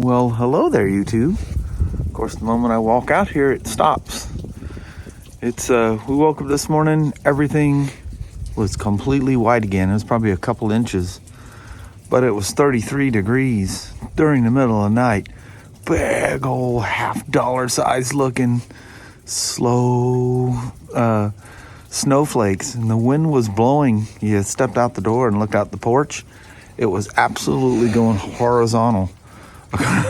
Well, hello there, YouTube. Of course, the moment I walk out here, it stops. It's, we woke up this morning, everything was completely white again. It was probably a couple inches, but it was 33 degrees during the middle of the night. Big old $half size looking slow snowflakes, and the wind was blowing. You stepped out the door and looked out the porch. It was absolutely going horizontal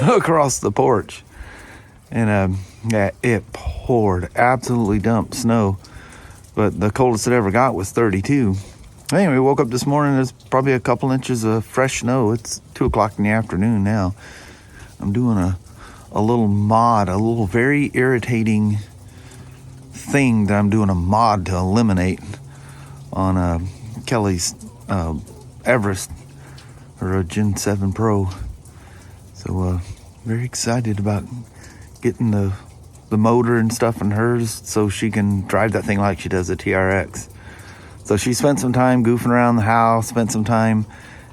across the porch. And yeah, it poured, absolutely dumped snow. But the coldest it ever got was 32. Anyway, woke up this morning, there's probably a couple inches of fresh snow. It's 2 o'clock in the afternoon now. I'm doing a little mod, a little very irritating thing that I'm doing a mod to eliminate on Kelly's Everest, or a Gen 7 Pro. So very excited about getting the motor and stuff in hers so she can drive that thing like she does a TRX. So she spent some time goofing around the house, spent some time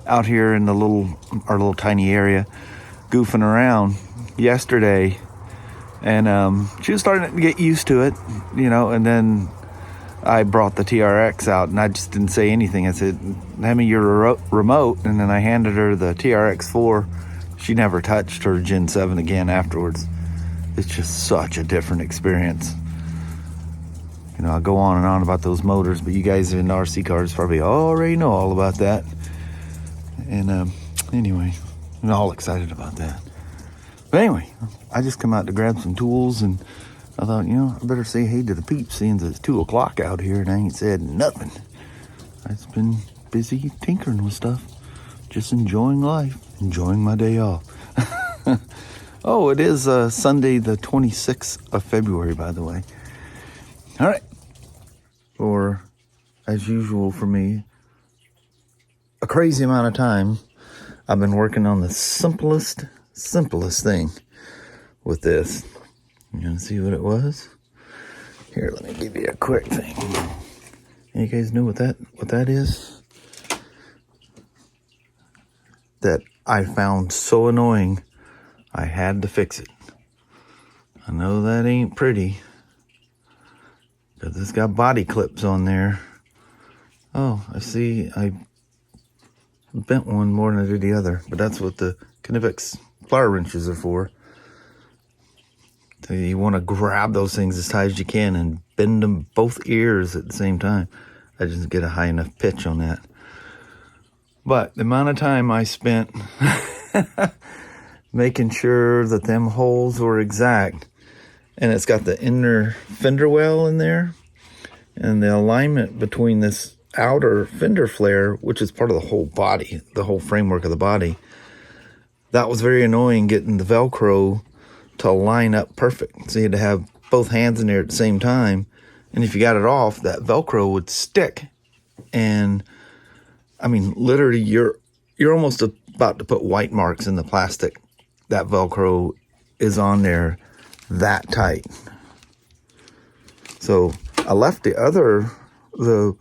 out here in our little tiny area goofing around yesterday, and she was starting to get used to it, you know. And then I brought the TRX out, and I just didn't say anything. I said, hand me your remote, and then I handed her the TRX4. She never touched her Gen 7 again afterwards. It's just such a different experience. You know, I go on and on about those motors, but you guys in RC cars probably already know all about that. And anyway, I'm all excited about that. But anyway, I just come out to grab some tools, and I thought, you know, I better say hey to the peeps, seeing that it's 2 o'clock out here and I ain't said nothing. I've just been busy tinkering with stuff, just enjoying life, enjoying my day off. Oh, it is Sunday the 26th of February, by the way. All right. For, as usual for me, a crazy amount of time, I've been working on the simplest thing with this. You gonna see what it was? Here, let me give you a quick thing. You guys know what that is? That I found so annoying, I had to fix it. I know that ain't pretty, because it's got body clips on there. Oh, I see, I bent one more than I did the other, but that's what the Knivex plier wrenches are for. So you want to grab those things as tight as you can and bend them both ears at the same time. I just get a high enough pitch on that. But the amount of time I spent making sure that them holes were exact, and it's got the inner fender well in there, and the alignment between this outer fender flare, which is part of the whole body, the whole framework of the body, that was very annoying, getting the Velcro to line up perfect. So you had to have both hands in there at the same time, and if you got it off, that Velcro would stick. And I mean, literally, you're almost about to put white marks in the plastic. That Velcro is on there that tight. So I left the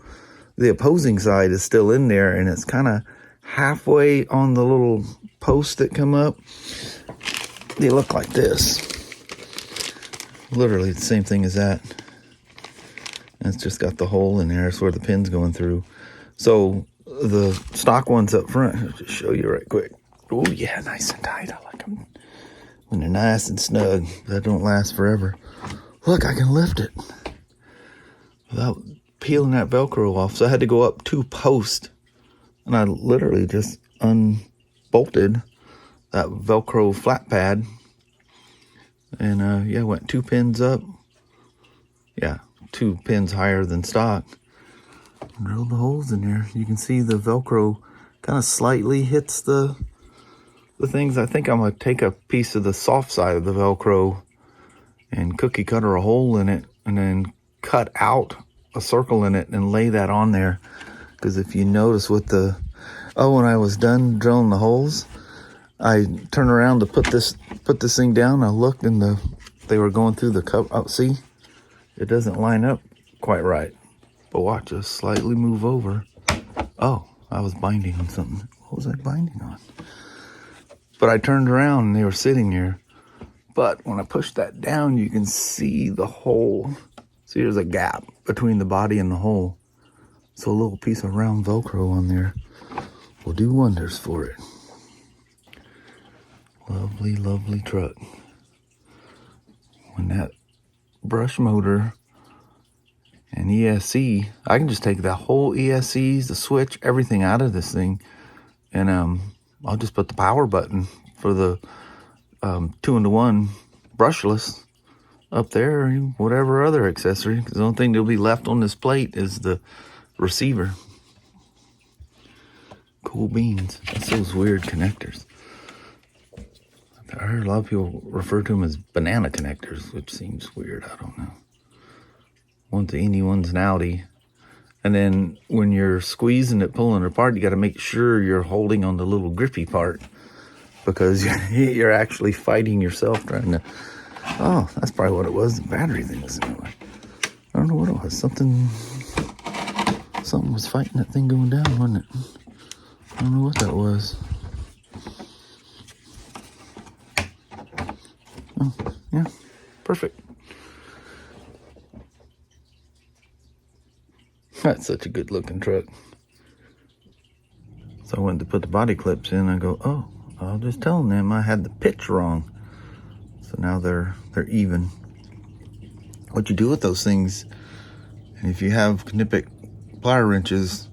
opposing side is still in there, and it's kind of halfway on the little posts that come up. They look like this. Literally the same thing as that. And it's just got the hole in there. It's where the pin's going through. So the stock ones up front, I'll just show you right quick. Oh yeah, nice and tight. I like them when they're nice and snug. That don't last forever. Look, I can lift it without peeling that Velcro off. So I had to go up 2 posts, and I literally just unbolted that Velcro flat pad, and yeah, went 2 pins up. Yeah, 2 pins higher than stock. Drilled the holes in there. You can see the Velcro kind of slightly hits the things. I think I'm gonna take a piece of the soft side of the Velcro and cookie cutter a hole in it, and then cut out a circle in it and lay that on there. Because if you notice with when I was done drilling the holes, I turned around to put this thing down. I looked, and they were going through the cup. Oh, see, it doesn't line up quite right. But watch, just slightly move over. Oh, I was binding on something. What was I binding on? But I turned around and they were sitting there. But when I pushed that down, you can see the hole. See, there's a gap between the body and the hole. So a little piece of round Velcro on there will do wonders for it. Lovely, lovely truck. When that brush motor and ESC, I can just take the whole ESCs, the switch, everything out of this thing, and I'll just put the power button for the 2-in-1 brushless up there, or whatever other accessory. Because the only thing that'll be left on this plate is the receiver. Cool beans. That's those weird connectors. I heard a lot of people refer to them as banana connectors, which seems weird. I don't know. One's an innie, one's an outie. And then when you're squeezing it, pulling it apart, you got to make sure you're holding on the little grippy part, because you're actually fighting yourself trying to... Oh, that's probably what it was. The battery thing was in the way. I don't know what it was. Something was fighting that thing going down, wasn't it? I don't know what that was. Oh, yeah. Perfect. That's such a good looking truck. So I went to put the body clips in. I go, oh, I'll just tell them I had the pitch wrong. So now they're even. What you do with those things, and if you have Knippet plier wrenches,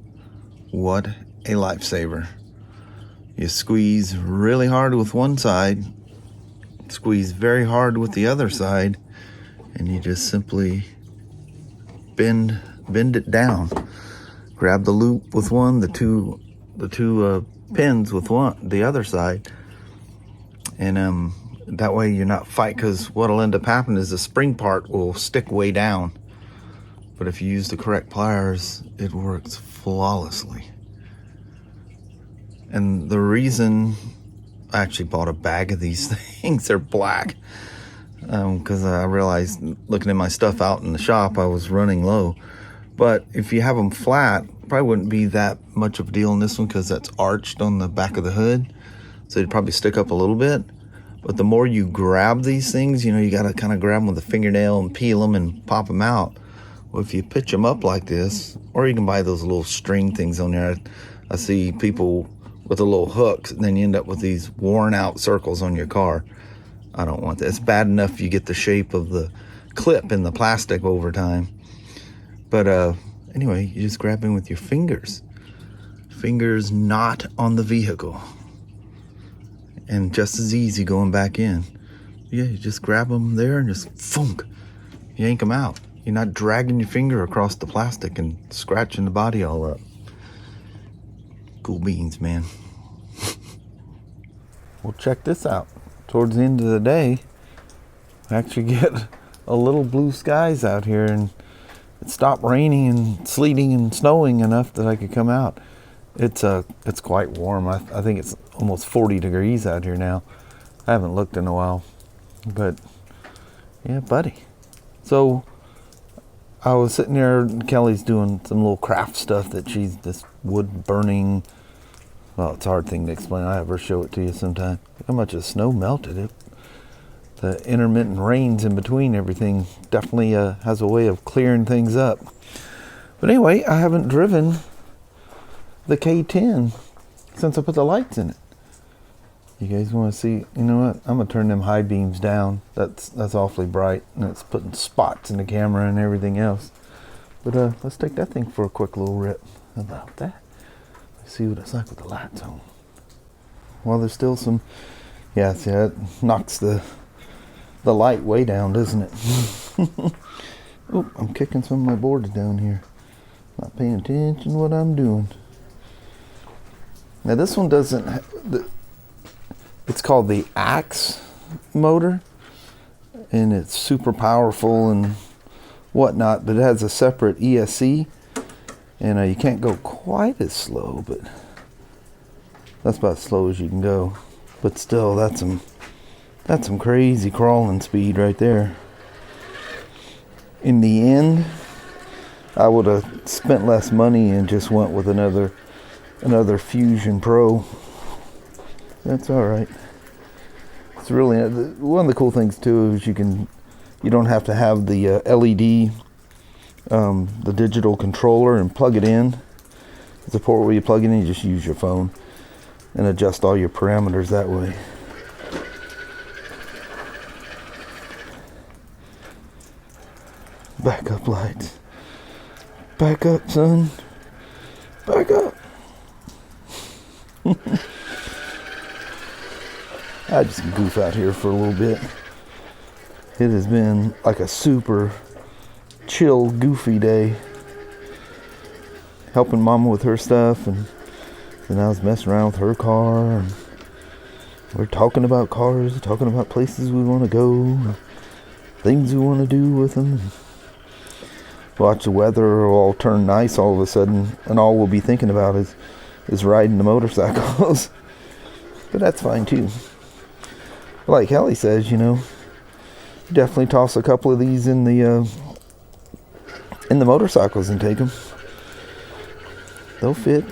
what a lifesaver. You squeeze really hard with one side, squeeze very hard with the other side, and you just simply bend it down. Grab the loop with one, the two pins with the other side, and that way you're not fight, because what'll end up happening is the spring part will stick way down. But if you use the correct pliers, it works flawlessly. And the reason I actually bought a bag of these things, they're black, because I realized looking at my stuff out in the shop, I was running low. But if you have them flat, probably wouldn't be that much of a deal in this one, because that's arched on the back of the hood, so it'd probably stick up a little bit. But the more you grab these things, you got to kind of grab them with a fingernail and peel them and pop them out. Well, if you pitch them up like this, or you can buy those little string things on there. I see people with the little hooks, and then you end up with these worn out circles on your car. I don't want that. It's bad enough you get the shape of the clip in the plastic over time. But anyway, you just grab in with your fingers. Fingers not on the vehicle. And just as easy going back in. Yeah, you just grab them there and just thunk. You yank them out. You're not dragging your finger across the plastic and scratching the body all up. Cool beans, man. Well, check this out. Towards the end of the day, I actually get a little blue skies out here, and it stopped raining and sleeting and snowing enough that I could come out. It's quite warm. I think it's almost 40 degrees out here now. I haven't looked in a while, but yeah, buddy. So I was sitting there, and Kelly's doing some little craft stuff that she's this wood burning. Well, it's a hard thing to explain. I'll have her show it to you sometime. Look how much the snow melted. The intermittent rains in between everything definitely has a way of clearing things up. But anyway, I haven't driven the K10 since I put the lights in it. You guys want to see? You know what? I'm gonna turn them high beams down. That's awfully bright, and it's putting spots in the camera and everything else. But let's take that thing for a quick little rip. How about that? Let's see what it's like with the lights on. Well, there's still some. Yeah, see, that knocks the light way down, doesn't it? Oh, I'm kicking some of my boards down here. Not paying attention to what I'm doing. Now this one doesn't, it's called the Axe motor, and it's super powerful and whatnot, but it has a separate ESC, and you can't go quite as slow, but that's about as slow as you can go. But still, that's some crazy crawling speed right there. In the end, I would have spent less money and just went with another Fusion Pro. That's all right. It's really one of the cool things too is you don't have to have the LED, the digital controller, and plug it in. It's a port where you plug it in, you just use your phone and adjust all your parameters that way. Backup lights. Back up, son. Back up. I just goof out here for a little bit. It has been like a super chill, goofy day. Helping Mama with her stuff, and then I was messing around with her car, and we're talking about cars, talking about places we want to go, things we want to do with them. Watch the weather all turn nice all of a sudden, and all we'll be thinking about is riding the motorcycles. But that's fine too. Like Kelly says, definitely toss a couple of these in the motorcycles and take them. They'll fit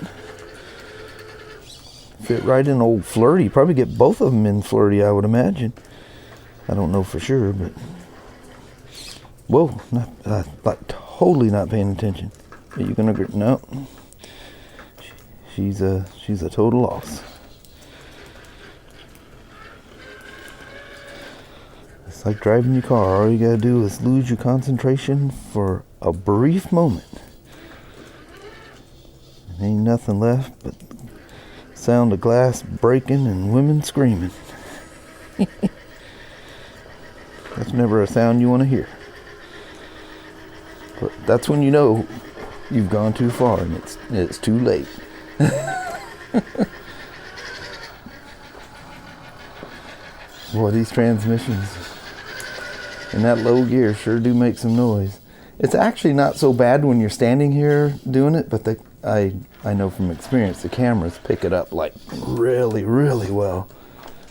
right in old Flirty. Probably get both of them in Flirty, I would imagine. I don't know for sure, but whoa, like totally not paying attention. Are you gonna agree? No, she's a total loss. It's like driving your car. All you gotta do is lose your concentration for a brief moment. Ain't nothing left but sound of glass breaking and women screaming. That's never a sound you want to hear. But that's when you know you've gone too far and it's too late. Boy, these transmissions in that low gear sure do make some noise. It's actually not so bad when you're standing here doing it, but I know from experience the cameras pick it up like really, really well.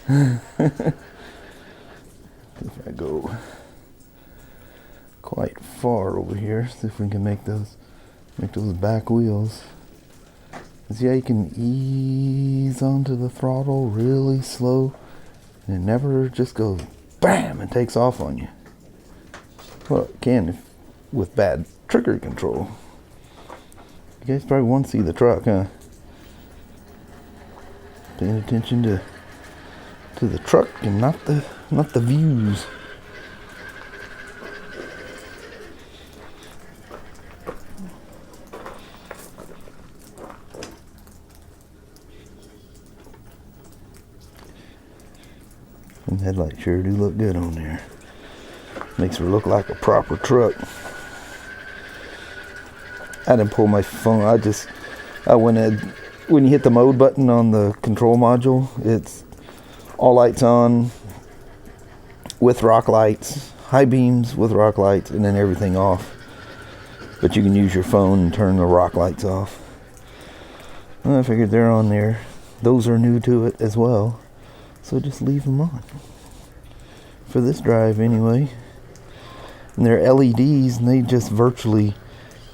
If I go quite far over here, see if we can make those back wheels. See how you can ease onto the throttle really slow, and it never just goes bam and takes off on you. Well, it can with bad trigger control. You guys probably want to see the truck, huh? Paying attention to the truck and not the views. And the headlights sure do look good on there. Makes her look like a proper truck. I didn't pull my phone. I went in. When you hit the mode button on the control module, it's all lights on with rock lights, high beams with rock lights, and then everything off. But you can use your phone and turn the rock lights off. Well, I figured they're on there. Those are new to it as well. So just leave them on. For this drive anyway. And they're LEDs, and they just virtually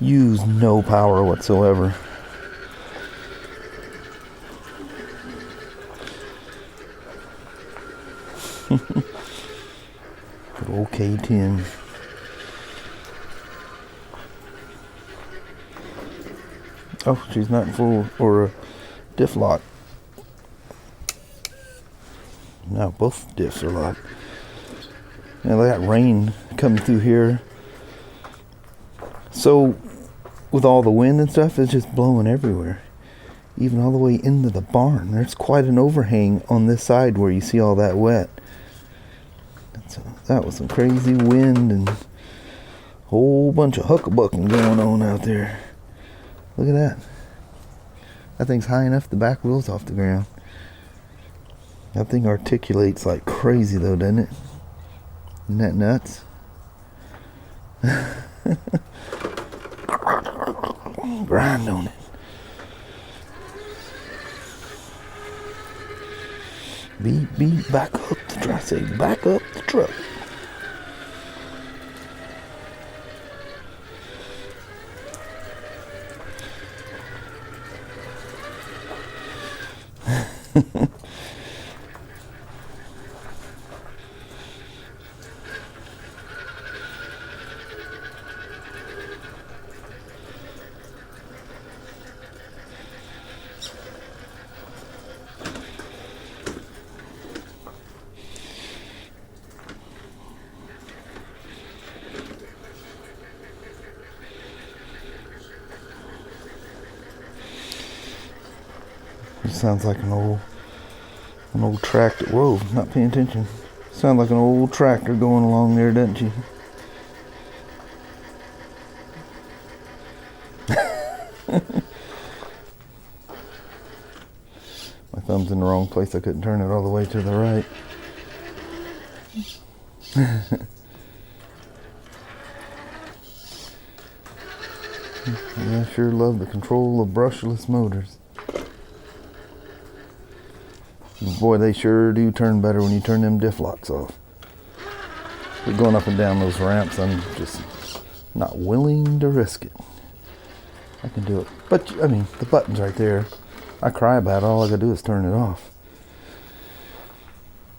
use no power whatsoever. Good old K10. Oh, she's not in full or a diff lock. No, both diffs are locked. Now they got rain coming through here. So with all the wind and stuff, it's just blowing everywhere. Even all the way into the barn. There's quite an overhang on this side where you see all that wet. That was some crazy wind and a whole bunch of huckabucking going on out there. Look at that. That thing's high enough the back wheel's off the ground. That thing articulates like crazy though, doesn't it? Isn't that nuts? Grind on it. Beep, back up the truck. I say back up the truck. It sounds like an old tractor. Whoa, not paying attention. Sounds like an old tractor going along there, doesn't you? My thumb's in the wrong place. I couldn't turn it all the way to the right. Yeah, I sure love the control of brushless motors. Boy, they sure do turn better when you turn them diff locks off. But going up and down those ramps, I'm just not willing to risk it. I can do it. But, I mean, the button's right there. I cry about it. All I gotta do is turn it off.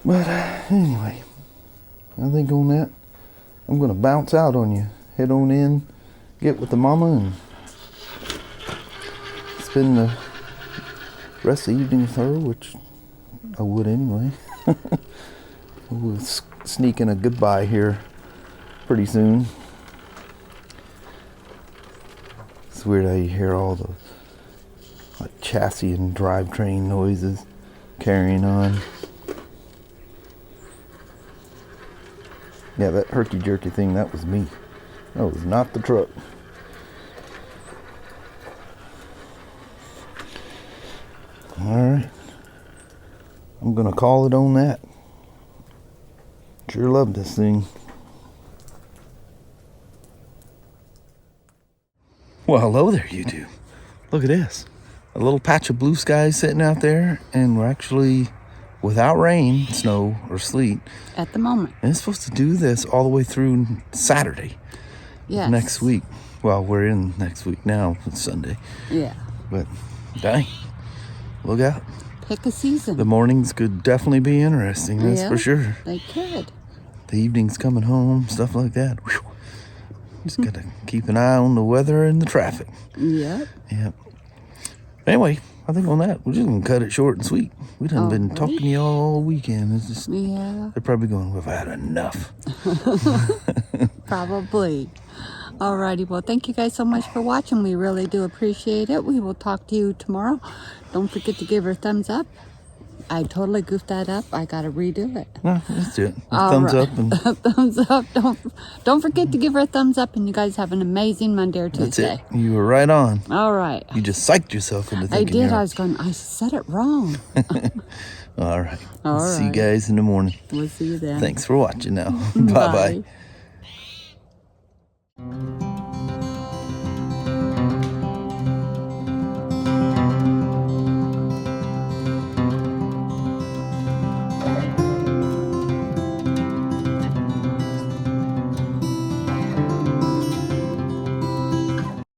But, anyway, I think on that, I'm gonna bounce out on you. Head on in, get with the mama, and spend the rest of the evening with her, which I would anyway. We'll sneak in a goodbye here pretty soon. It's weird how you hear all the chassis and drivetrain noises carrying on. Yeah, that herky-jerky thing, that was me. That was not the truck. Alright. I'm gonna call it on that. Sure love this thing. Well, hello there, YouTube. Look at this. A little patch of blue sky sitting out there, and we're actually without rain, snow, or sleet. At the moment. And it's supposed to do this all the way through Saturday. Yes. Next week. Well, we're in next week now. It's Sunday. Yeah. But, dang. Look out. Pick a season. The mornings could definitely be interesting, that's for sure. They could. The evenings coming home, stuff like that. Whew. Just gotta keep an eye on the weather and the traffic. Yep. Yep. Anyway, I think on that, we're just gonna cut it short and sweet. We done been talking to y'all all weekend. It's just, they're probably going, we've had enough. Probably. Alrighty, well, thank you guys so much for watching. We really do appreciate it. We will talk to you tomorrow. Don't forget to give her a thumbs up. I totally goofed that up. I gotta redo it. No, let's do it. Thumbs up and thumbs up. Don't forget to give her a thumbs up, and you guys have an amazing Monday or Tuesday. That's it. You were right on. All right. You just psyched yourself into thinking. I did. I was going, I said it wrong. All right. All right. See you guys in the morning. We'll see you then. Thanks for watching now. Bye-bye.